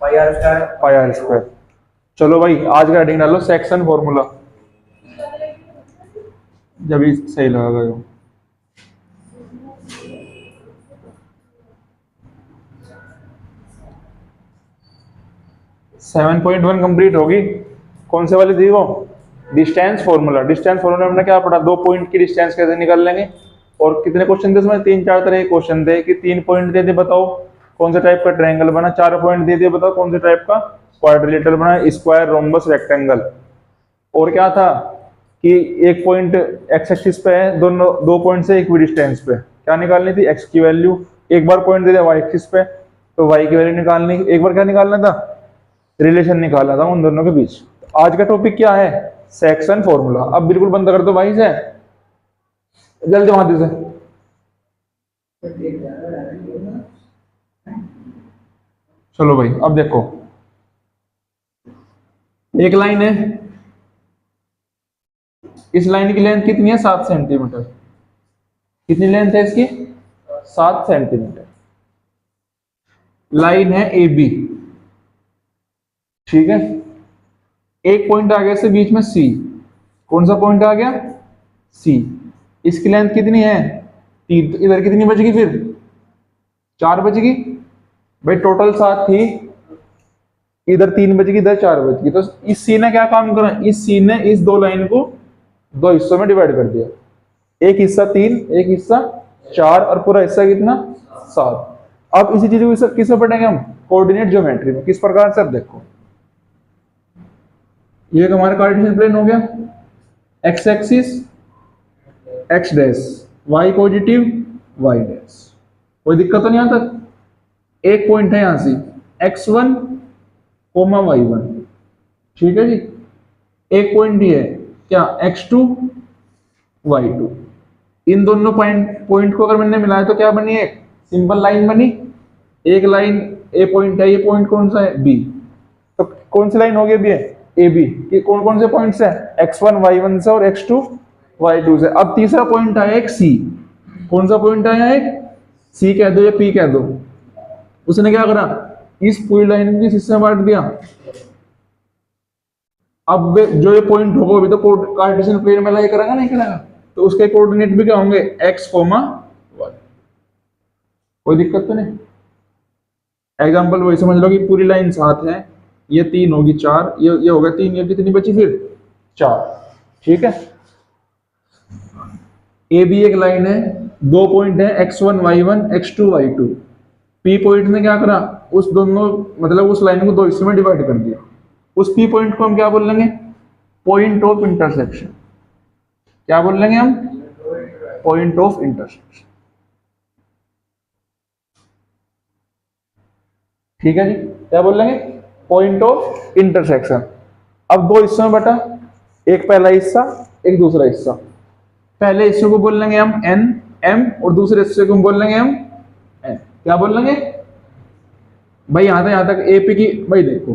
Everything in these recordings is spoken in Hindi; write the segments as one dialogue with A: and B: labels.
A: Pi are square. चलो भाई आज का हेडिंग डालो सेक्शन फॉर्मूला, जब भी सही लगेगा। 7.1 कंप्लीट होगी। कौन से वाली थी वो? Distance formula. डिस्टेंस फॉर्मूला हमने क्या पढ़ा? 2 पॉइंट की डिस्टेंस कैसे निकाल लेंगे। और कितने क्वेश्चन थे उसमें? 3-4 तरह के क्वेश्चन थे कि 3 पॉइंट दे दे बताओ कौन से टाइप का ट्रायंगल बना, 4 पॉइंट दे दिए बताओ कौन से टाइप का क्वाड्रिलेटरल बना, स्क्वायर, रोम्बस, रेक्टेंगल। और क्या था कि एक पॉइंट एक्स एक्सिस पे है, दोनों 2 पॉइंट से इक्वी डिस्टेंस पे, क्या निकालनी थी? एक्स की वैल्यू। एक बार पॉइंट दे दिया वाई एक्सिस पे तो वाई की वैल्यू निकालनी। एक बार क्या निकालना था? रिलेशन निकालना था उन दोनों के बीच। आज का टॉपिक क्या है? Section formula. अब बिल्कुल बंद कर दो भाई से, जल्दी वहां से। चलो भाई अब देखो, एक लाइन है, इस लाइन की लेंथ कितनी है? 7 सेंटीमीटर। कितनी लेंथ है इसकी? 7 सेंटीमीटर। लाइन है ए बी, ठीक है। एक पॉइंट आ गया इससे बीच में सी। कौन सा पॉइंट आ गया? सी। इसकी लेंथ कितनी है? 3। तो इधर कितनी बचेगी फिर? 4 बचेगी भाई। टोटल 7 थी, इधर 3 बचेगी, इधर 4 बचेगी। तो इस सी ने क्या काम करा? इस सी ने इस 2 लाइन को 2 हिस्सों में डिवाइड कर दिया। एक हिस्सा 3, एक हिस्सा 4 और पूरा हिस्सा कितना? 7। अब इसी चीज को किसमें पढ़ेंगे हम? कोऑर्डिनेट ज्योमेट्री में। किस प्रकार से? अब देखो, ये हमारा कार्टेशियन प्लेन हो गया, x axis x dash, y positive y dash. कोई दिक्कत तो नहीं यहाँ तक? एक पॉइंट है यहां से x1 कोमा y1, ठीक है जी। एक पॉइंट ये है क्या? x2 y2। इन दोनों पॉइंट को अगर मैंने मिलाया तो क्या बनी? एक सिंपल लाइन बनी। एक लाइन ए पॉइंट है, ये पॉइंट कौन सा है? बी। तो कौन सी लाइन हो गई? बी है ए बी की। कौन कौन से पॉइंट्स है? x1 y1 से और x2 y2 से। अब तीसरा पॉइंट आया एक सी। कौन सा पॉइंट आया? एक सी कह दो या पी कह दो। उसने क्या करा? इस पूरी लाइन को इस हिस्से में बांट दिया। अब जो ये पॉइंट होगा अभी तो कार्टेशियन प्लेन में लाई करेगा नहीं करेगा, तो उसके कोऑर्डिनेट भी क्या होंगे? x, y। कोई दिक्कत तो नहीं? एग्जांपल वही समझ लो कि पूरी लाइन 7 है, ये 3 होगी 4, ये होगा 3, ये कितनी बची फिर? 4, ठीक है। ए बी एक लाइन है, 2 पॉइंट है x1 y1 x2 y2। P point ने क्या करा? उस दोनों मतलब उस लाइन को 2 हिस्सों में डिवाइड कर दिया। उस पी पॉइंट को हम क्या बोल लेंगे? Point of intersection. क्या बोल लेंगे हम? पॉइंट ऑफ इंटरसेक्शन, ठीक है जी। क्या बोल लेंगे? Point of intersection. अब 2 हिस्सों में बटा, एक पहला हिस्सा एक दूसरा हिस्सा। पहले हिस्से को बोल लेंगे हम एन एम और दूसरे हिस्से को हम बोल लेंगे हम एन। क्या बोल लेंगे भाई? यहां तक एपी की। भाई देखो,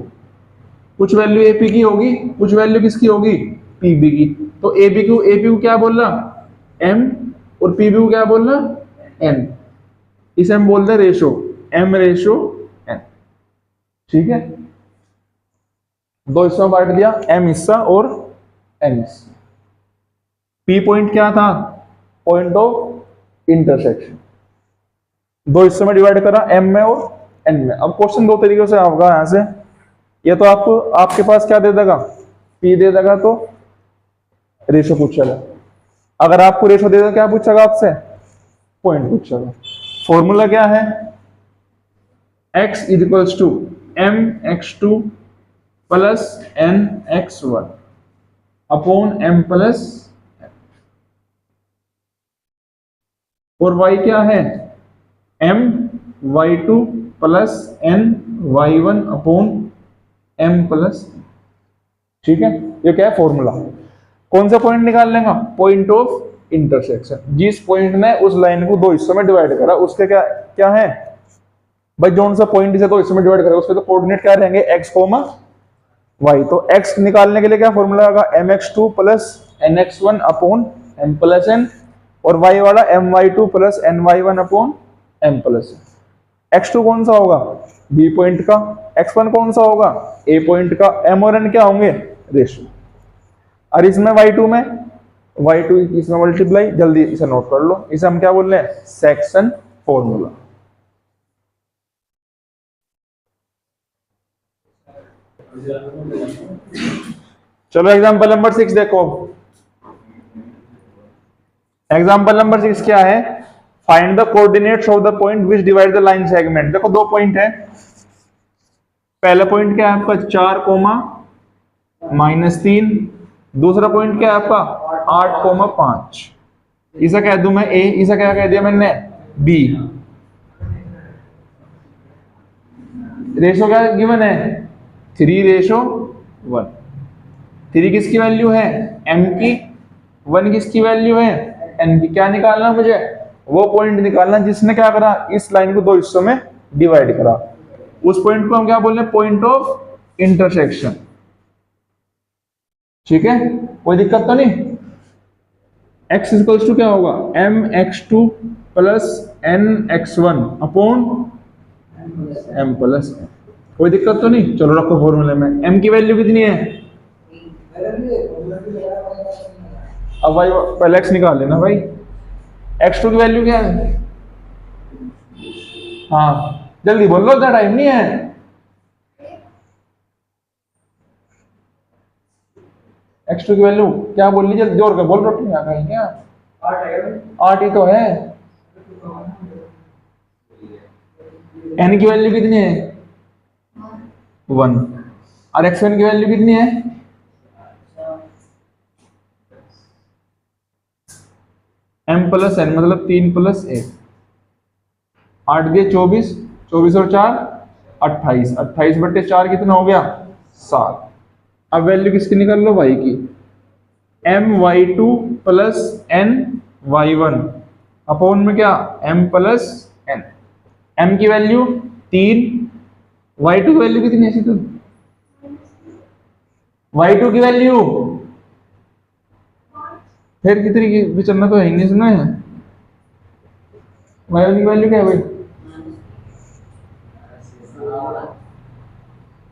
A: कुछ वैल्यू एपी की होगी, कुछ वैल्यू किसकी होगी? पीबी की। तो एपी को क्या बोल रहा? एम, और पीबी को क्या बोल रहा? एन। इसे हम बोलते हैं रेशो, एम रेशो एन, ठीक है। 2 हिस्सों में बांट दिया, एम हिस्सा और एन हिस्सा। पी पॉइंट क्या था? Point of intersection. 2 हिस्सों में डिवाइड करा, एम में और एन में। अब क्वेश्चन 2 तरीकों से होगा यहां से। ये तो आपके पास क्या दे देगा? पी दे देगा तो रेशो पूछेगा। अगर आपको रेशो दे देगा क्या पूछेगा आपसे? पॉइंट पूछेगा। फॉर्मूला क्या है? x equals to m x2 plus n x1 upon m plus, और y क्या है? m y2 plus n y1 upon m plus, ठीक है। ये क्या है? फॉर्मूला। कौन सा पॉइंट निकाल लेगा? Point of intersection. जिस पॉइंट ने उस लाइन को 2 हिस्सों में डिवाइड करा उसके क्या क्या है भाई? जो सा पॉइंट से 2 हिस्सों में डिवाइड करा उसके तो कोऑर्डिनेट क्या रहेंगे? x, y। तो x निकालने के लिए क्या फॉर्मूला होगा? mx2 plus nx1 upon m plus n, और y वाला my2 plus ny1 upon m plus n। x2 कौन सा होगा? बी पॉइंट का, x1 कौन सा होगा, ए पॉइंट का, m और n क्या होंगे, रेशियो। और इसमें y2 में y2 इसमें मल्टीप्लाई, जल्दी इसे नोट कर लो, इसे हम क्या बोल रहे हैं, सेक्शन फॉर्मूला। चलो एग्जांपल नंबर 6 देखो। एग्जांपल नंबर 6 क्या है, find the coordinates of the point which divide the line segment. देखो दो पॉइंट है, पहला पॉइंट क्या है आपका 4 कोमा -3, दूसरा पॉइंट क्या है आपका 8 कोमा 5। इसे कह दूं मैं ए, इसे क्या कह दिया मैंने, बी। रेशो क्या गिवन है, 3:1। 3 किसकी वैल्यू है, m की, 1 किसकी वैल्यू है, n की। क्या निकालना मुझे, वो पॉइंट निकालना जिसने क्या करा, इस लाइन को दो हिस्सों में डिवाइड करा। उस पॉइंट को हम क्या बोल रहे हैं, पॉइंट ऑफ इंटरसेक्शन। ठीक है, कोई दिक्कत तो नहीं। x इक्वल्स टू क्या होगा, mx2 plus nx1 upon m plus n। कोई दिक्कत तो नहीं। चलो रखो फॉर्मूले में, m की वैल्यू कितनी है, अब भाई पहले x निकाल लेना भाई। x2 की वैल्यू क्या है, हाँ जल्दी बोल लो, इतना टाइम नहीं है। x2 की वैल्यू क्या बोल लीजिए, जोर कर बोल, रोटी आ गई क्या, 8 ही तो है। n की वैल्यू कितनी है, 1। और x1 की वैल्यू कितनी है, m प्लस n, मतलब 3 प्लस 1। 8 गए 24, 24 और 4 28, 28/4 कितना हो गया, 7। अब वैल्यू किसकी निकाल लो, y की, my2 प्लस ny1 अपॉन में क्या, m प्लस n। m की वैल्यू 3, y2 की वैल्यू कितनी है, तो y2 की वैल्यू फिर कितनी की विचरना तो है ही नहीं, सुना है। y1 की वैल्यू क्या है भाई,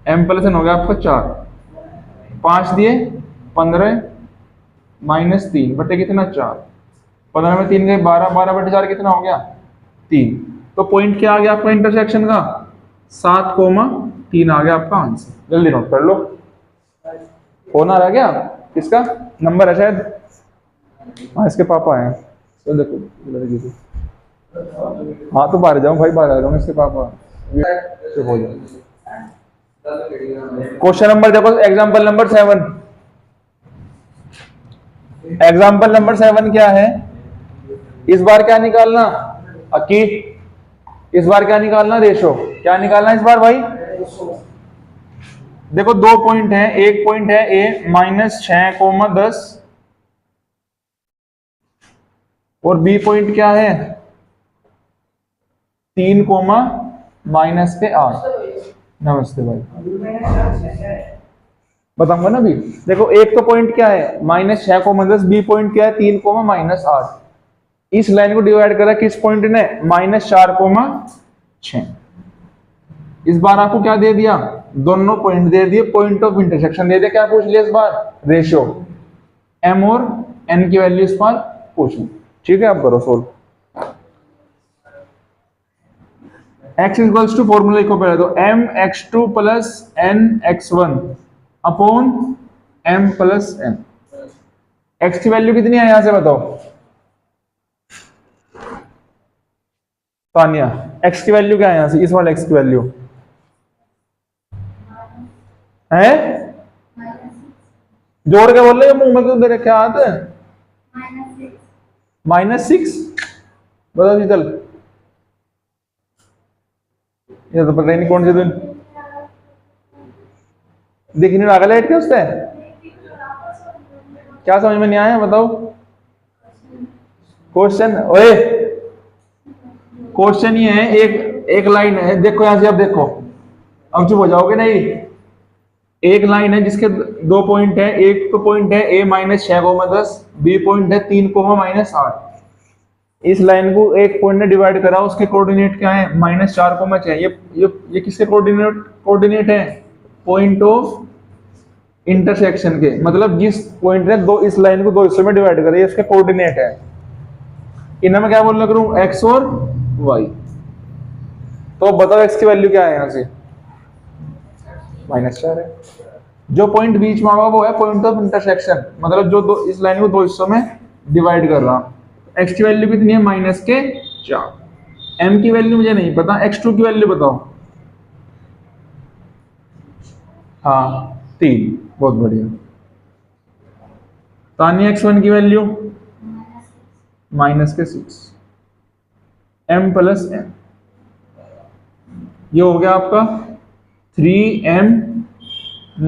A: m प्लस n हो गया आपका 4, 5 दिए 15 -3 बटे कितना 4, 15 में 3 गए 12, 12/4 कितना हो गया 3। तो पॉइंट क्या आ गया आपका इंटरसेक्शन का, 7,3 आ गया आपका आंसर। जल्दी नोट कर लो, फोन आ रहा क्या, किसका नंबर है शायद, हाँ इसके पापा हैं, तो देखो लड़की को, हाँ तो बाहर जाऊँ भाई, बाहर आ जाऊँ, इसके पापा हो जाए। क्वेश्चन नंबर देखो, एग्जांपल नंबर 7। एग्जांपल नंबर 7 क्या है, इस बार क्या निकालना, अकी इस बार क्या निकालना, रेशो। क्या निकालना इस बार भाई, देखो दो पॉइंट है, एक पॉइंट है a -6,10 और b पॉइंट क्या है 3, -8। नमस्ते भाई, बताऊंगा ना अभी। देखो एक तो पॉइंट क्या है -6,10, बी पॉइंट क्या है 3, -8। इस लाइन को डिवाइड करा किस पॉइंट ने, -4,6। इस बार आपको क्या दे दिया, दोनों पॉइंट दे दिए, पॉइंट ऑफ इंटरसेक्शन दे दिया। क्या पूछ लिया इस बार, रेशियो, m और n की वैल्यू इस बार पूछो। ठीक है, आप करो solve. x equals to, formula लिखो पहले तो, mx2 plus nx1 upon m plus n। x की वैल्यू कितनी है यहां से बताओ तानिया, x की वैल्यू क्या है यहां से, इस वाले x की वैल्यू है, जोड़ के बोल रहे मुंह में क्यों दे रखे हाथ, -6। बताओ जी चल, ये तो पता ही नहीं कौन से दिन दिखने लगा लाइट के उससे, क्या समझ में नहीं आया बताओ। क्वेश्चन, ओए क्वेश्चन ये है, एक लाइन है, देखो यहां से, अब देखो, अब चुप हो जाओगे नहीं। एक लाइन है जिसके दो पॉइंट है, एक तो पॉइंट है a -6,10, बी पॉइंट है 3, -8। इस लाइन को एक पॉइंट ने डिवाइड करा, उसके कोऑर्डिनेट क्या है, -4,6। ये किसके कोऑर्डिनेट है, पॉइंट ऑफ इंटरसेक्शन के, मतलब जिस पॉइंट ने दो इस लाइन को दो हिस्सों में डिवाइड करा, ये उसके कोऑर्डिनेट है। इन्हें मैं क्या बोलना करूं, एक्स और वाई। तो बताओ एक्स की वैल्यू क्या है, यहां से -4 है। जो पॉइंट बीच में होगा वो है पॉइंट ऑफ इंटरसेक्शन, मतलब जो दो इस लाइन को दो हिस्सों में डिवाइड कर रहा। एक्स की वैल्यू कितनी है, -4। एम की वैल्यू मुझे नहीं पता, x2 की वैल्यू बताओ। हाँ 3, बहुत बढ़िया। तानिया x1 की वैल्यू -6, m + n, ये हो गया आपका 3m -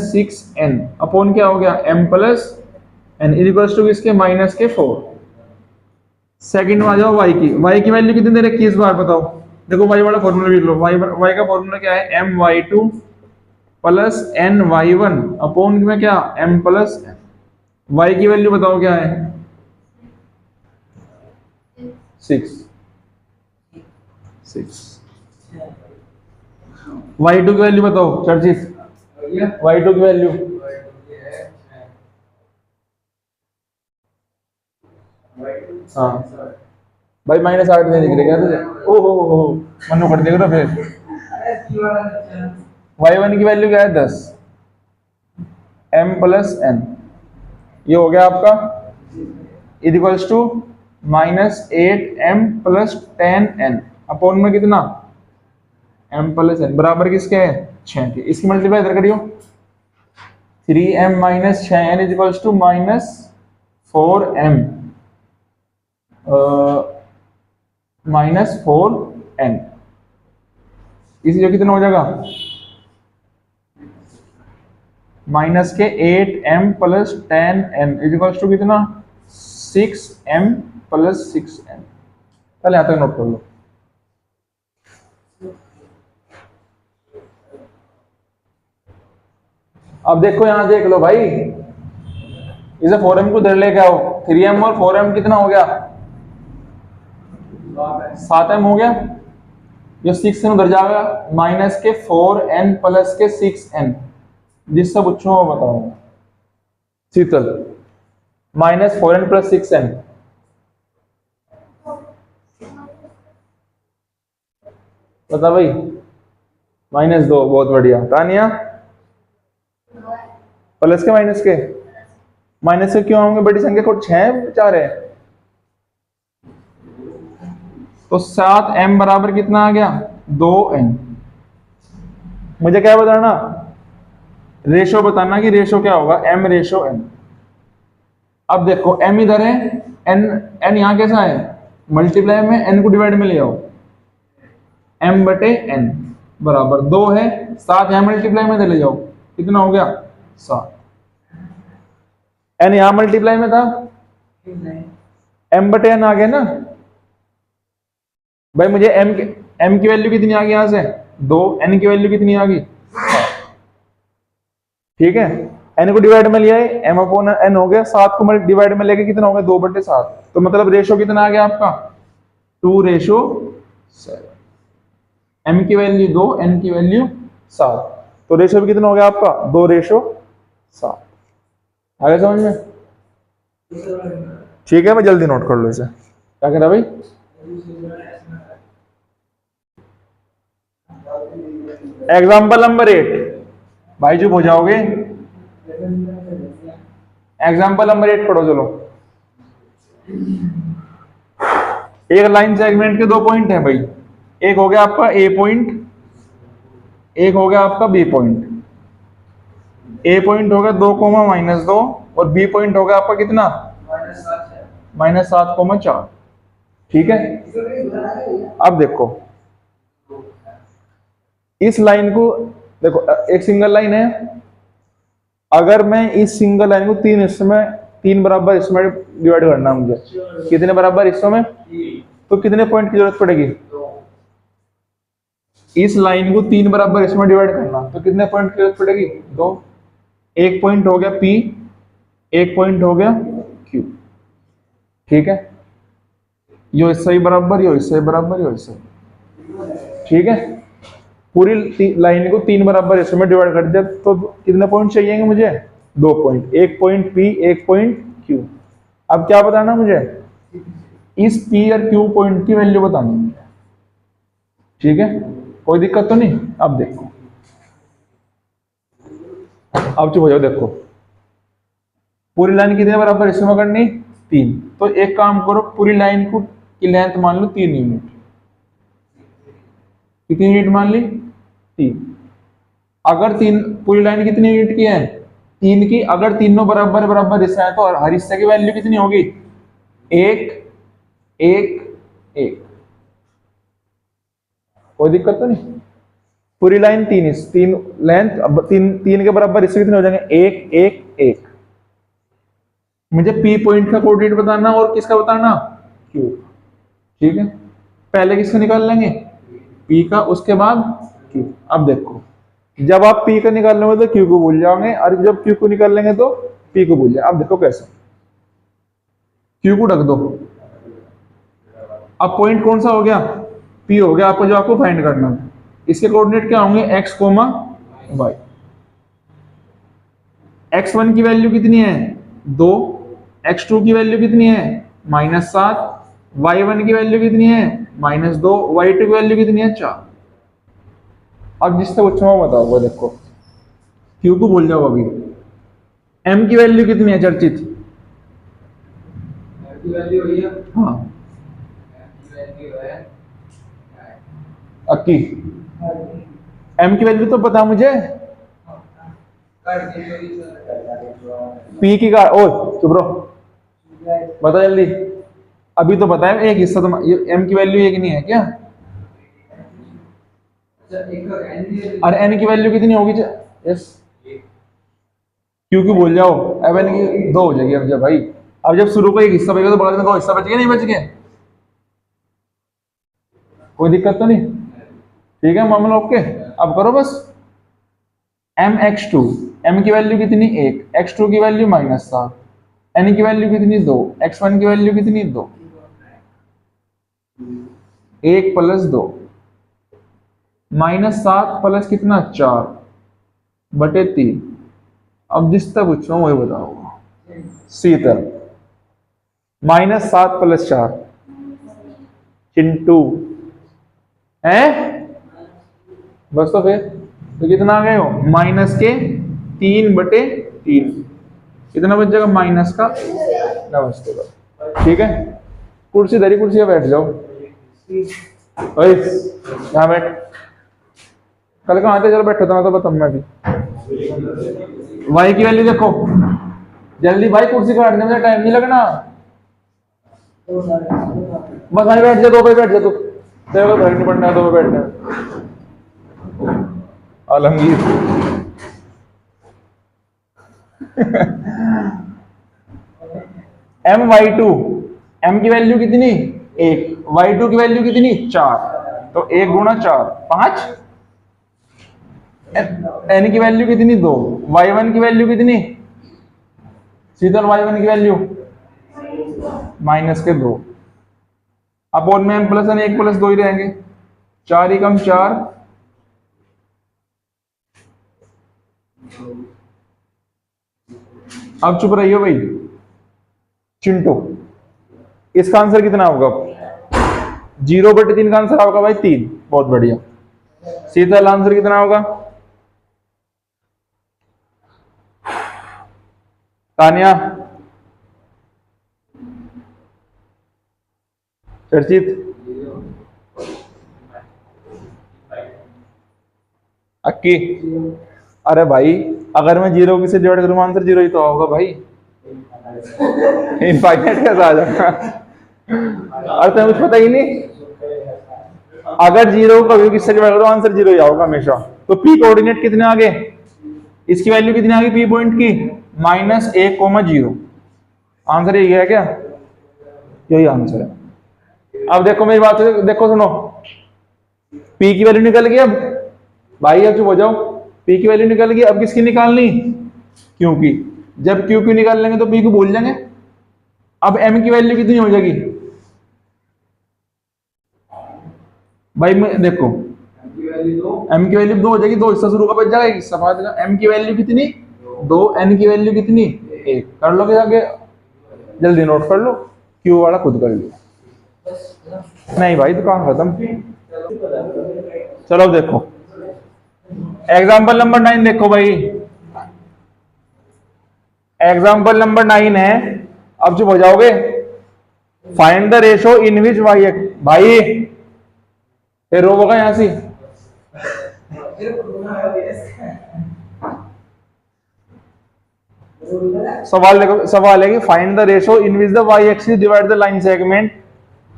A: 6n अपॉन क्या हो गया, m + n इक्वल्स टू किसके, -4। सेकंड में आ जाओ y की वैल्यू कितनी दे रखी है इस बार बताओ। देखो y वाला फॉर्मूला लिख लो, y का फॉर्मूला क्या है, my2 + ny1 अपॉन में क्या, m + n। y की वैल्यू बताओ क्या है, 6। y2 की वैल्यू बताओ चर्चित, y2 की वैल्यू हाँ भाई -8 नहीं दिख रहा तुझे, ओहो मनु कर देगा तो फिर। y1 की वैल्यू क्या है, 10, m + n, ये हो गया आपका equals to -8m + 10n upon में कितना, m + n बराबर किसके है, 6 के। इसकी मल्टीप्लाई इधर करियो, 3m - 6n equals to -4m -4n। इसलिए कितना हो जाएगा, -8m + 10n इक्वल्स टू कितना, 6m + 6n। पहले यहाँ तक नोट कर लो। अब देखो यहां देख लो भाई, इसे 4m को इधर लेके आओ, 3m और 4m कितना हो गया, 7m हो गया। ये 6n उधर जाएगा, -4n + 6n, जिससे पूछो वो बताओ। शीतल, -4n + 6n, बता भाई, -2, बहुत बढ़िया। तानिया, प्लस के माइनस के क्यों होंगे, बड़ी संख्या को 6 4 है, तो 7m बराबर कितना आ गया, 2n। मुझे क्या बताना, रेशो बताना कि रेशो क्या होगा, m/n। अब देखो m इधर है, n यहां कैसा है, मल्टीप्लाई में n को डिवाइड में ले आओ, m/n बराबर 2 है, 7 यहां मल्टीप्लाई में ले जाओ, कितना हो गया, 7। n यहां मल्टीप्लाई में था, m/n आ गया ना भाई। मुझे m की वैल्यू कितनी आ गई यहां से, 2, n की वैल्यू कितनी आ गई, ठीक है। n को डिवाइड में लिया है, m/n हो गया, 7 को डिवाइड में लेके कितना हो गया, 2/7। तो मतलब रेशो कितना आ गया आपका, 2:7। m की वैल्यू 2, n की वैल्यू 7, तो रेशो भी कितना हो गया आपका, 2:7। आगे समझ में, ठीक है। मैं जल्दी नोट कर लो इसे, क्या कह रहा भाई। एग्जाम्पल नंबर 8, भाई चुप हो जाओगे। एग्जाम्पल नंबर 8 पढ़ो चलो। एक लाइन सेगमेंट के 2 पॉइंट है भाई, एक हो गया आपका ए पॉइंट, एक हो गया आपका बी पॉइंट। ए पॉइंट हो गया 2, -2 और बी पॉइंट हो गया आपका कितना, -7,4। ठीक है। अब देखो इस लाइन को, देखो एक सिंगल लाइन है, अगर मैं इस सिंगल लाइन को 3 हिस्सों में, 3 बराबर हिस्सों में डिवाइड करना है मुझे, कितने बराबर हिस्सों में, तो कितने पॉइंट की जरूरत पड़ेगी, इस लाइन को 3 बराबर हिस्सों में डिवाइड करना, तो कितने पॉइंट की जरूरत पड़ेगी, 2। एक पॉइंट हो गया P, एक पॉइंट हो गया Q, ठीक है। यो हिस्सा ही बराबर, यो हिस्सा ही बराबर, यो हिस्सा ही। ठीक है, पूरी लाइन को 3 बराबर हिस्सों में डिवाइड कर दिया तो कितने पॉइंट चाहिए मुझे? 2 point, 1 point P, 1 point Q। अब क्या बताना मुझे? इस P और Q पॉइंट की वैल्यू बतानी है। ठीक है, कोई दिक्कत तो नहीं? अब देखो, अब चुप हो जाओ। देखो, पूरी लाइन कितने बराबर हिस्सों में करनी? 3। तो एक काम करो, पूरी लाइन को की लेंथ मान लो 3 यूनिट। कितनी यूनिट मान ली? 3। अगर 3, पूरी लाइन कितनी यूनिट की है? 3 की। अगर तीनों बराबर बराबर हिस्सा है तो हर हिस्से की वैल्यू कितनी होगी? 1 1 1। कोई दिक्कत तो नहीं? पूरी लाइन 3 लेंथ, अब 3 के बराबर हिस्से कितने हो जाएंगे? 1 1 1। मुझे P पॉइंट का कोऑर्डिनेट बताना और किसका बताना? Q। ठीक है, पहले किसका निकाल लेंगे? P का, उसके बाद Q। अब देखो, जब आप P का निकाल लेंगे तो Q को भूल जाओगे, और जब Q को निकाल लेंगे तो P को भूल जाए। अब देखो कैसे, Q को रख दो। अब पॉइंट कौन सा हो गया? P हो गया आपको, जो आपको फाइंड करना है। इसके कोऑर्डिनेट क्या होंगे? x, y। x1 की वैल्यू कितनी है? 2। x2 की वैल्यू कितनी है? -7। y1 की वैल्यू कितनी है? -2। y2 की वैल्यू कितनी है? 4। अब जिससे पूछूंगा बताओ, वो देखो, Q को भूल जाओ अभी। m की वैल्यू कितनी है चर्चित? हाँ, अक्की m की वैल्यू तो पता मुझे। P की का, ओ चुप रहो, बता जल्दी। अभी तो पता है, एक हिस्सा तो m की वैल्यू एक नहीं है क्या? और n की वैल्यू कितनी होगी? यस, Q की भूल जाओ, अब n की 2 हो जाएगी। अब जब भाई, अब जब शुरू का एक हिस्सा बचेगा तो बाद में 2 हिस्सा बच गया, नहीं बच गया? कोई दिक्कत तो नहीं? ठीक है, मामला ओके। अब करो बस, mx2, m की वैल्यू कितनी? 1, x2 की वैल्यू -7, n की वैल्यू कितनी? 2, x1 की वैल्यू कितनी? 2। 1 + 2, -7 प्लस कितना? 4/3। अब जिससे पूछो वही बताओ। शीतल, -7 + 4 चिंटू है बस। तो फिर तो कितना आ गए हो? -3/3। कितना बच जाएगा? -नमस्ते। ठीक है, कुर्सी धरी, कुर्सी पे बैठ जाओ। यहाँ बैठ, कल कहाँ थे? चलो बैठो, तो मैं तो बताऊँ मैं भी। y की वैल्यू देखो जल्दी भाई, कुर्सी काटने में टाइम नहीं लगना। बस वहीं बैठ जा, 2 पे बैठ जा तू, तेरे को घर नहीं पड़ना है 2 पे बैठने में। आलमगीर my2, m की वैल्यू कितनी? 1, y2 की वैल्यू कितनी? 4। तो 1 × 4 5। n की वैल्यू कितनी? 2। y1 की वैल्यू कितनी? शीतल, y1 की वैल्यू -2। अब बोर्ड में m + n 1 + 2 ही रहेंगे। 4 × 4 अब चुप रहियो भाई चिंटू, इसका आंसर कितना होगा? 0/3 का आंसर होगा भाई 3। बहुत बढ़िया। शीतल, आंसर कितना होगा? तानिया, चर्चित, अक्की। अरे भाई, अगर मैं 0 किसे डिवाइड करूँ आंसर 0 ही तो होगा भाई। इनफाइनाइट कैसा आ जाएगा? और तुम्हें कुछ पता ही नहीं। अगर 0 को कभी किससे डिवाइड करो आंसर 0 ही आओगा हमेशा। तो P कोऑर्डिनेट कितने आ गए? इसकी वैल्यू कितनी आ गई P पॉइंट की? -1,0। आंसर यही है क्या? यही आंसर है। अब देखो मेरी बात देखो, सुनो, P की वैल्यू निकल गई। अब भाई अब चुप हो जाओ, P की वैल्यू निकल गई। अब किसकी निकालनी? Q की। जब Q की निकाल लेंगे तो P को भूल जाएंगे। अब M की वैल्यू कितनी हो जाएगी? भाई मैं देखो m की वैल्यू 2 हो जाएगी, 2 हिस्सा शुरू का बच जाएगा, एक हिस्सा बाद का। m की वैल्यू कितनी 2, n की वैल्यू कितनी 1, कर लोगे आगे, जल्दी नोट कर लो, q वाला खुद कर लो। नहीं भाई दुकान खत्म। चलो देखो एग्जाम्पल नंबर 9 देखो भाई, एग्जाम्पल नंबर 9 है। अब चुप हो जाओगे। Find the ratio in which y x, भाई फिर रोगा यहां से। सवाल देखो, सवाल है कि find the ratio in which the y axis divide the line segment.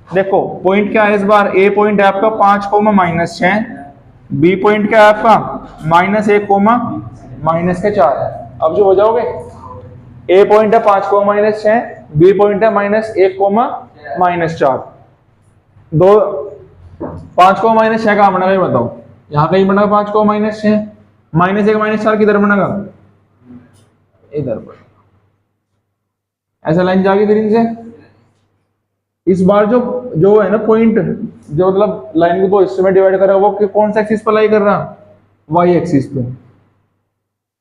A: देखो पॉइंट क्या है इस बार, ए पॉइंट है आपका 5 कोमा -6, बी पॉइंट क्या है आपका -1 कोमा -4 है। अब जो हो जाओगे, ए पॉइंट है 5 कोमा -6, बी पॉइंट है -1 कोमा -4, दो 5 को -6 कहाँ बनेगा ये बताओ, यहाँ कहीं बनेगा 5 को -6, -1 -4 किधर बनेगा, इधर पर। ऐसा लाइन जाएगी फिर इनसे। इस बार जो जो है ना पॉइंट, जो मतलब लाइन को दो हिस्से में डिवाइड कर रहा है, वो कौन सा एक्सिस पर लाई कर रहा, वाई एक्सिस पे।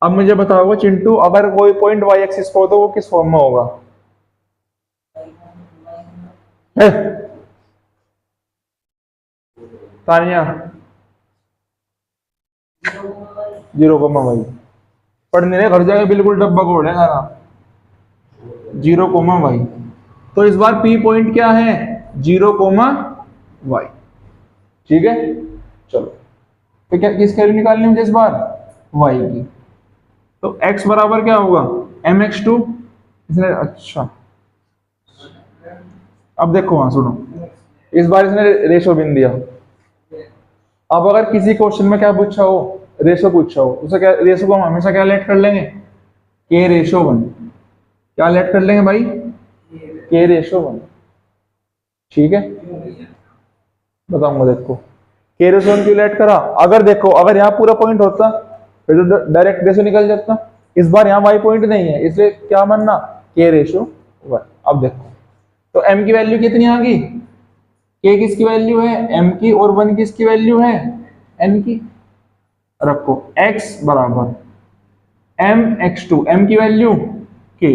A: अब मुझे बताओगे चिंटू, अगर कोई पॉइंट वाई एक्सिस पर हो तो वो किस फॉर्म में होगा। तानिया 0, पढ़ने रहे घर जाके बिल्कुल डब्बा कोड है सारा, 0, तो इस बार P पॉइंट क्या है 0, ठीक है। चलो तो क्या किसकी वैल्यू निकालनी मुझे इस बार, y की। तो x बराबर क्या होगा mx2, इसने अच्छा। अब देखो वहां सुनो, इस बार इसने रेशो बिन दिया। अब अगर किसी क्वेश्चन में क्या पूछा हो, रेशो पूछा हो, उसे क्या, रेशो को हम हमेशा क्या लेट कर लेंगे, k/1। क्या लेट कर लेंगे भाई, k/1, ठीक है। बताऊंगा देखो k/1 क्यों लेट करा। अगर देखो अगर यहाँ पूरा पॉइंट होता फिर तो डायरेक्ट रेशो निकल जाता। इस बार यहाँ y पॉइंट नहीं है, इसलिए क्या मानना k/1। अब देखो तो m की वैल्यू कितनी आ गई, k किसकी वैल्यू है m की, और 1 किसकी वैल्यू है n की। रखो x बराबर mx2, m की वैल्यू k,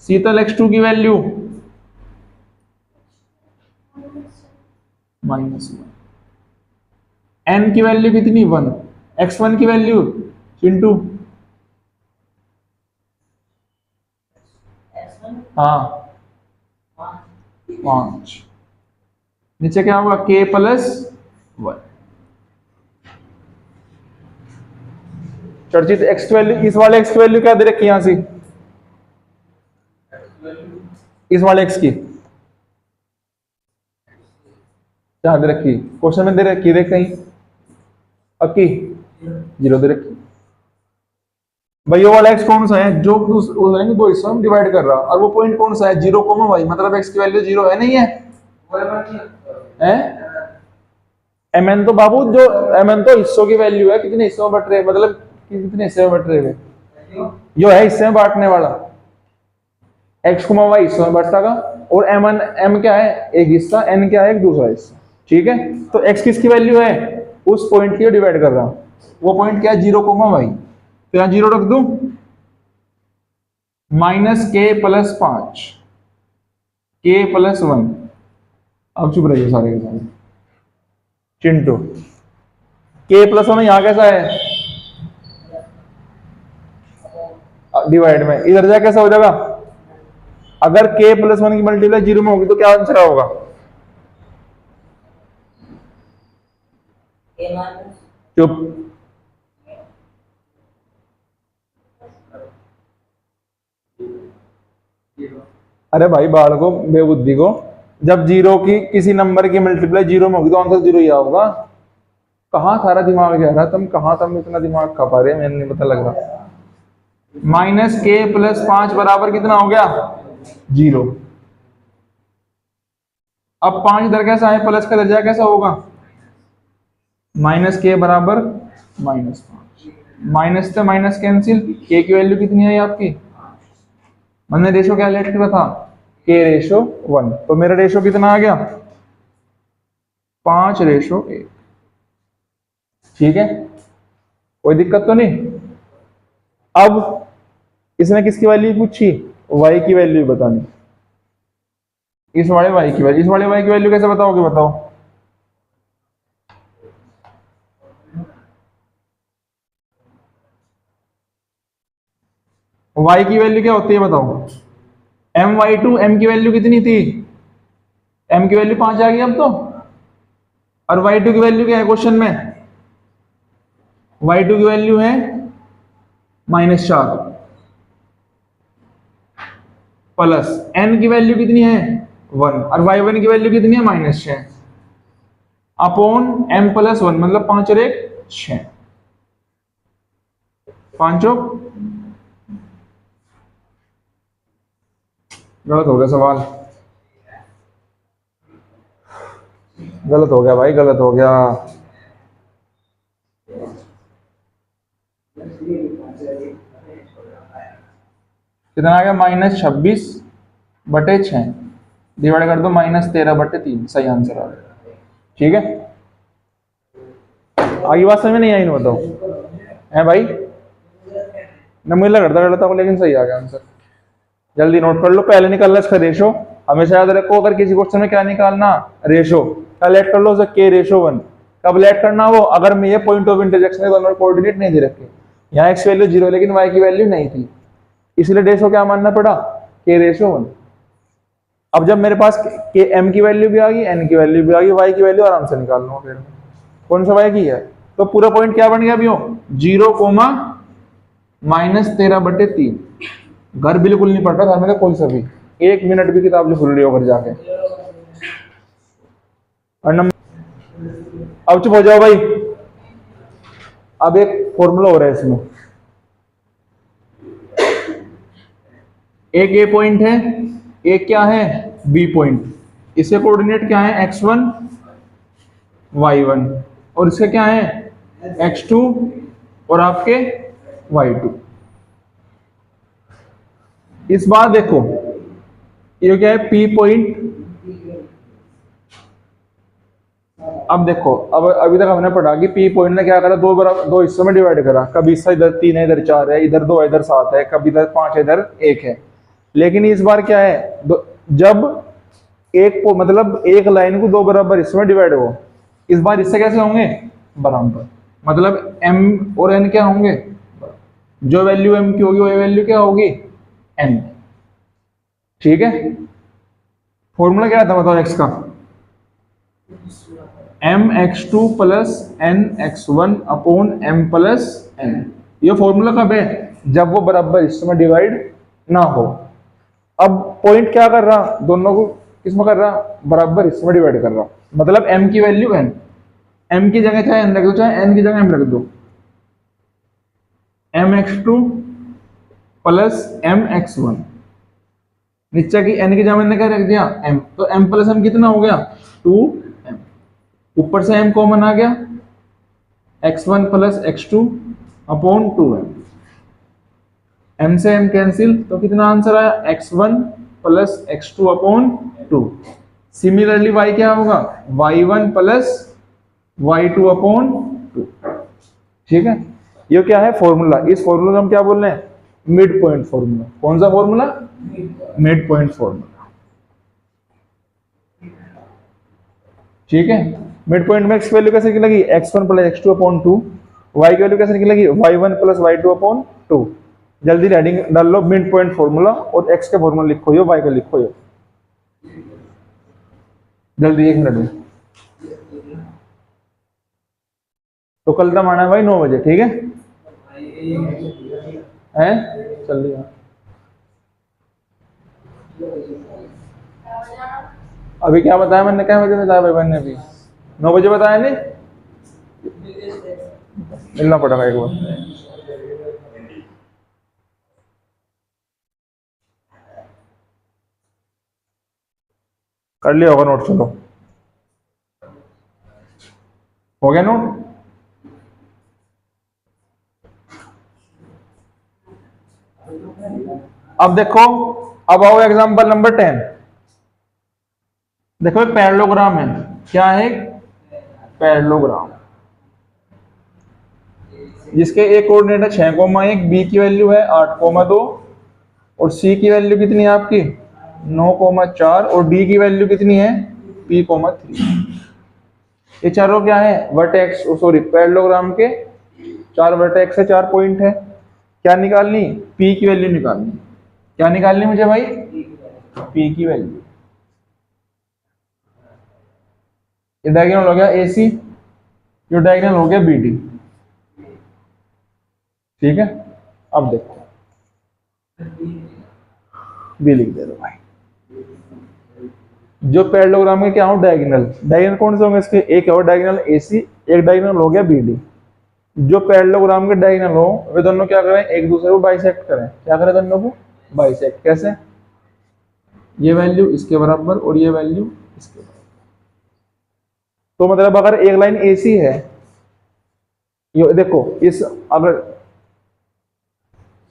A: शीतल x2 की वैल्यू -1, n की वैल्यू कितनी 1, x1 की वैल्यू चिंटू, हाँ 5, नीचे क्या होगा k+1। चर्चित x की वैल्यू, इस वाले x की वैल्यू क्या दे रखी है यहां से, इस वाले x की क्या दे रखी, क्वेश्चन में दे रखी, देख कहीं अक्की 0 दे रखी। भाई ये वाला x कौन सा है, जो दो हिस्सों में डिवाइड कर रहा, और वो पॉइंट कौन सा है 0, मतलब x की वैल्यू 0 है, नहीं है, mn तो बाबू, जो mn तो हिस्सों की वैल्यू है, कितने हिस्सों में बट रहे, मतलब कितने हिस्से में बट रहे हुए, जो है हिस्से में बांटने वाला, x, y हिस्सों में बटता का, और m क्या है एक हिस्सा, n क्या है एक दूसरा हिस्सा, ठीक है। तो x किसकी वैल्यू है, उस पॉइंट की डिवाइड कर रहा, वो पॉइंट क्या है 0, तो यहां 0 रख दूं, -k+5, k+1। अब चुप रहिए सारे के सारे, चिंटू k+1 यहां कैसा है डिवाइड में, इधर जा कैसा हो जाएगा, अगर k+1 की मल्टीप्लाई 0 में होगी तो क्या आंसर होगा, चुप। अरे भाई बाढ़ को, बेबुद्धि को, जब 0 की किसी नंबर की मल्टीप्लाई 0 में होगी तो आंसर 0 ही होगा। कहाँ सारा दिमाग जा रहा, तुम इतना दिमाग खा पा रहे, मैंने नहीं पता लग रहा। -k+5 बराबर कितना हो गया 0। अब 5 इधर कैसा है, प्लस का दर्जा कैसा होगा, -k बराबर -5, माइनस से माइनस कैंसिल, k की वैल्यू कितनी है आपकी, मैंने रेशो क्या लेट किया था k/1, तो मेरा रेशो कितना आ गया 5:1। ठीक है, कोई दिक्कत तो नहीं। अब इसने किसकी वैल्यू पूछी, y की वैल्यू बतानी। इस वाले y की वैल्यू, इस वाले y की वैल्यू कैसे बताओगे, बताओ। y की वैल्यू क्या होती है बताओ। my2, m की वैल्यू कितनी थी, m की वैल्यू 5 आ गई अब तो। और y2 की वैल्यू क्या है क्वेश्चन में, y2 की वैल्यू है -4 प्लस n की वैल्यू कितनी है 1 और y1 की वैल्यू कितनी है -6 अपॉन m + 1 मतलब 5 और 1 6, 5 गलत हो गया सवाल, गलत हो गया भाई, गलत हो गया। कितना आ गया, -26/6 डिवाइड कर दो -13/3, सही आंसर आ गया। ठीक है, आगे बात समझ में नहीं आई ना, बताओ है भाई, ना मुझे लग रहा था लेकिन सही आ गया आंसर। जल्दी नोट कर लो, पहले निकालना इसका रेशो, हमेशा याद रखो अगर किसी क्वेश्चन में क्या निकालना, रेशो। कल ऐड कर लो उसे k/1। कब ऐड करना वो, अगर मैं ये पॉइंट ऑफ इंटरसेक्शन है, दोनों कोऑर्डिनेट नहीं दे रखे, यहाँ x वैल्यू 0 लेकिन y की वैल्यू नहीं थी, इसलिए रेशो क्या मानना पड़ा, k/1। अब जब मेरे पास के m की वैल्यू भी आ गई, n की वैल्यू भी आ गई, y की वैल्यू आराम से निकाल लो। फिर कौन सा y की है, तो पूरा पॉइंट क्या बन गया अभी, 0, -13/3। घर बिल्कुल नहीं पढ़ रहा घर में, कोई सा भी 1 मिनट भी किताब जो खुल रही हो घर जाके। और नंबर, अब चुप हो जाओ भाई, अब एक फॉर्मूला हो रहा है इसमें, एक ए पॉइंट है, एक क्या है बी पॉइंट, इसके कोऑर्डिनेट क्या है x1 y1 और इसके क्या है x2 और आपके y2। इस बार देखो ये क्या है P पॉइंट। अब देखो, अब अभी तक हमने पढ़ा कि P पॉइंट ने क्या करा, दो हिस्सों में डिवाइड करा, कभी हिस्सा इधर 3 है इधर 4 है, इधर 2 है इधर 7 है, कभी इधर 5 है इधर 1 है। लेकिन इस बार क्या है, जब एक मतलब एक लाइन को 2 बराबर हिस्सों में डिवाइड हो, इस बार हिस्से कैसे होंगे बराबर, मतलब m और n क्या होंगे, जो वैल्यू m की होगी वो वैल्यू क्या होगी n। ठीक है, फॉर्मूला क्या था बताओ x का, mx2 + nx1 upon m + n। ये फॉर्मूला कब है, जब वो बराबर हिस्सों में डिवाइड ना हो। अब पॉइंट क्या कर रहा, दोनों को किसमें कर रहा, बराबर हिस्सों में डिवाइड कर रहा, मतलब m की वैल्यू n, m की जगह चाहे n रख दो चाहे n की जगह m रख दो, mx2 + mx1, नीचे की n की जगह मैंने क्या रख दिया m, तो m + m कितना हो गया 2m, ऊपर से m कॉमन आ गया, x1 + x2 upon 2m, m से m कैंसिल, तो कितना आंसर आया x1 + x2 upon 2। Similarly y क्या होगा, y1 + y2 अपॉन 2। ठीक है, ये क्या है फॉर्मूला, इस फॉर्मूला को हम क्या बोल रहे हैं, मिड पॉइंट फॉर्मूला। कौन सा फॉर्मूला, मिड पॉइंट फॉर्मूला। ठीक है, मिड पॉइंट में x वैल्यू कैसे निकलेगी, x1 + x2 अपॉन 2, y की वैल्यू कैसे निकलेगी, y1 + y2 अपॉन 2। जल्दी हेडिंग डाल लो मिड पॉइंट फॉर्मूला और x का फॉर्मूला लिखो यो, y का लिखो यो, जल्दी 1 मिनट में। तो कल तक आना है भाई 9 बजे, ठीक है हैं, चल दिया। अभी क्या बताया मैंने, क्या बजे बताया भाई मैंने, अभी 9 बजे बताया नहीं, मिलना पड़ेगा एक बार। कर लिया होगा नोट, चलो हो गया नोट। अब देखो, अब आओ एग्जांपल नंबर 10। देखो एक पैरेललोग्राम है, क्या है, पैरेललोग्राम, जिसके ए कोऑर्डिनेट है 6,1, बी की वैल्यू है 8,2 और सी की वैल्यू कितनी है आपकी 9,4 और डी की वैल्यू कितनी है P,3। ये चारों क्या है वर्टेक्स, सॉरी पैरेललोग्राम के 4 वर्टेक्स है, 4 पॉइंट है। क्या निकालनी, P की वैल्यू निकालनी। क्या निकालनी मुझे भाई, P की वैल्यू। ये डायगोनल हो गया AC, जो डायगोनल हो गया BD। ठीक है, अब देखो बी लिख दे दो भाई। जो पैरेललोग्राम के क्या हो डायगोनल, डायगोनल कौन से होंगे इसके, एक है डायगोनल AC, एक डायगोनल हो गया BD। जो पैरेललोग्राम के डायगोनल हो वे दोनों क्या करें, एक दूसरे को बाइसेक्ट करें। क्या करें, दोनों को बाइसेक्ट। कैसे, ये वैल्यू इसके बराबर और ये वैल्यू इसके बराबर। तो मतलब अगर एक लाइन AC है, ये देखो इस अगर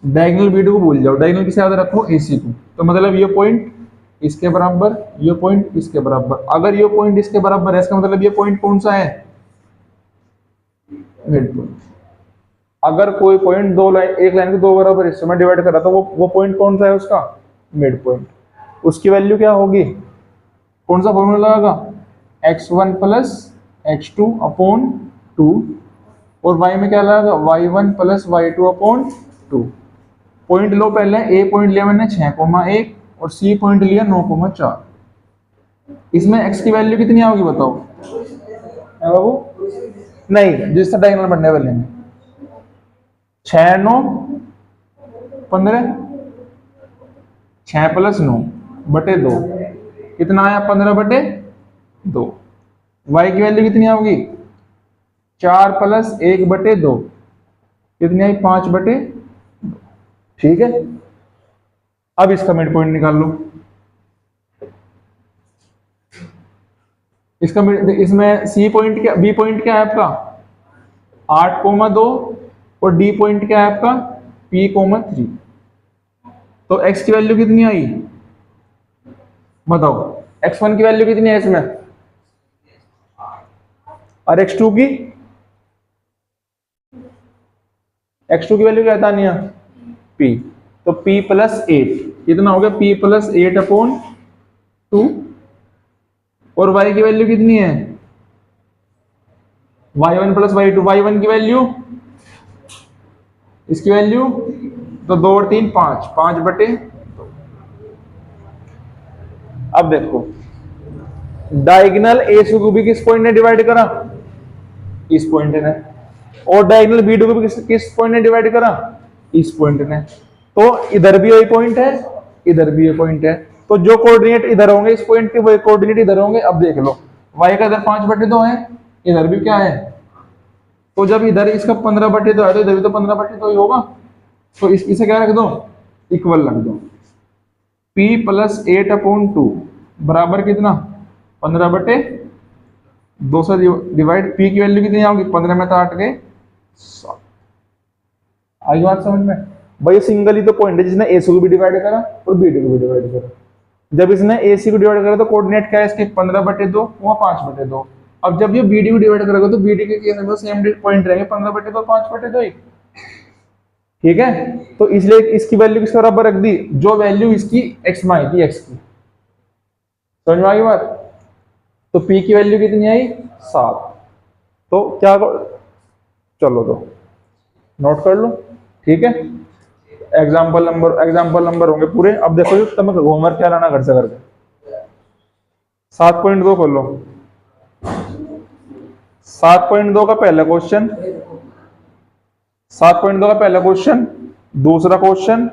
A: डायगोनल BD को भूल जाओ, डायगोनल किसे याद रखो AC को, तो मतलब ये पॉइंट इसके बराबर, ये पॉइंट इसके बराबर। अगर ये पॉइंट इसके बराबर है इसका मतलब ये पॉइंट कौन सा है, मिड पॉइंट। अगर कोई पॉइंट दो लाइन, एक लाइन के दो बराबर हिस्सों में डिवाइड करा तो वो पॉइंट कौन सा है उसका, मिड पॉइंट। उसकी वैल्यू क्या होगी, कौन सा फॉर्मूला लगाएगा, x1 प्लस x2 अपॉन 2 और y में क्या लगाएगा, y1 plus y2 upon 2। Point लो पहले, ए पॉइंट लिया मैंने 6,1 और सी पॉइंट लिया 9,4। इसमें x की वैल्यू कितनी आओगी बताओ, है बाबू, नहीं जिससे डायगोनल बनने वाले हैं 6, 9, 15, 6 प्लस 9 बटे 2 कितना आया, 15/2। y की वैल्यू कितनी आओगी, 4 प्लस 1/2 कितनी आई, 5/2। ठीक है, अब इसका मिड पॉइंट निकाल लो। इसका इसमें सी पॉइंट क्या, बी पॉइंट क्या है आपका 8,2 और डी पॉइंट क्या है आपका P,3। तो x की वैल्यू कितनी आई बताओ, x1 की वैल्यू कितनी है इसमें और x2 की, x2 की वैल्यू क्या था नहीं P, तो P+8 कितना हो गया, P+8 अपॉन 2 और y की वैल्यू कितनी है y1 प्लस y2, y1 की वैल्यू, इसकी वैल्यू तो 2 और 3 5, 5/2। अब देखो डायगोनल AC को भी किस पॉइंट ने डिवाइड करा, इस पॉइंट ने, और डायगोनल BD को भी किस पॉइंट ने डिवाइड करा, इस पॉइंट ने। तो इधर भी वही पॉइंट है, इधर भी ये पॉइंट है, तो जो कोऑर्डिनेट इधर होंगे इस पॉइंट के वही कोऑर्डिनेट इधर होंगे। अब देख लो y का इधर 5/2 है, इधर भी क्या है, तो जब इधर इसका 15/2 है तो इधर भी तो 15/2 ही होगा। तो इसे क्या रख दो, इक्वल रख दो। P+8 अपॉन 2 बराबर कितना 15/2 से डिवाइड, P की वैल्यू कितनी आओगी, 15 में तो 8 गए 7। आई बात समझ में भाई, सिंगल ही तो पॉइंट है जिसने AC को भी डिवाइड करा और BD को भी डिवाइड करा। जब इसने AC को डिवाइड करा तो कोऑर्डिनेट क्या है इसके 15/2 वहां 5/2। अब जब ये BD को डिवाइड करेगा तो BD के केस में सेम पॉइंट रहेंगे 15/2 और 5/2 ही। ठीक है, तो इसलिए इसकी वैल्यू किसके बराबर रख दी, जो वैल्यू इसकी x में आई थी, x की। समझ में आ गई बात। तो P की वैल्यू कितनी आई 7। तो क्या चलो तो नोट कर लो। ठीक है, एग्जाम्पल नंबर होंगे पूरे। अब देखो जो तुम्हें होमवर्क क्या लाना घर से करके 7.2 खोल लो। 7.2 का पहला क्वेश्चन, 7.2 का पहला क्वेश्चन, दूसरा क्वेश्चन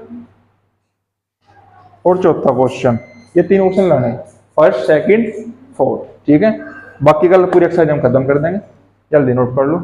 A: और चौथा क्वेश्चन, ये 3 क्वेश्चन लाने हैं, फर्स्ट सेकंड फोर्थ। ठीक है, बाकी कल पूरी एक्सरसाइज हम खत्म कर देंगे, जल्दी नोट कर लो।